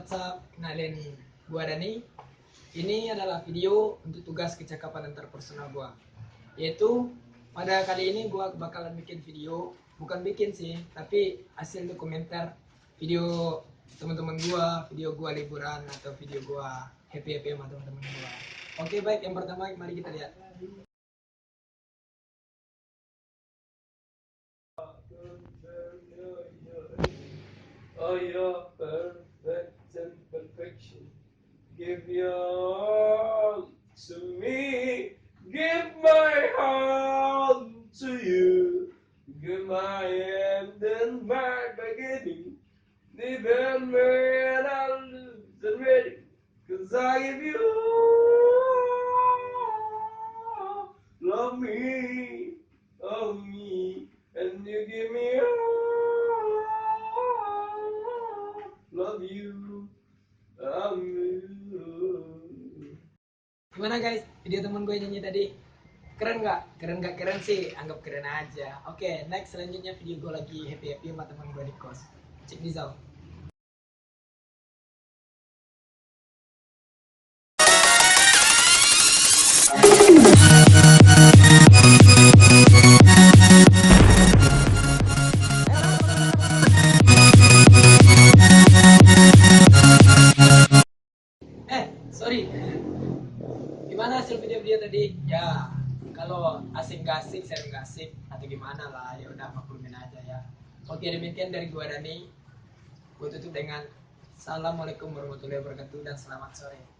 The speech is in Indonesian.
WhatsApp, kenalin gua Dani. Ini adalah video untuk tugas kecakapan interpersonal gua. Yaitu pada kali ini gua bakalan bikin video, bukan bikin sih, tapi hasil dokumenter video teman-teman gua, video gua liburan atau video gua happy sama teman-teman gua. Oke, baik, yang pertama mari kita lihat. Oh, you're perfect and perfection. Give your all to me. Give my heart to you. Give my end and my beginning. Even when I lose and ready. Cause I give you all. Love me, oh me, and you give me all. Love you, Gimana guys, video temen gue nyanyi tadi? Keren nggak? Keren nggak? Keren sih, anggap keren aja. Oke, next selanjutnya video gue lagi happy sama temen gue di kos. Check this out. Sorry. Gimana hasil video tadi? Ya, kalau asik gak asik, saya nggak asik atau gimana lah, ya udah maklumin aja ya. Oke, demikian dari gua Dani. Gua tutup dengan Assalamualaikum warahmatullahi wabarakatuh dan selamat sore.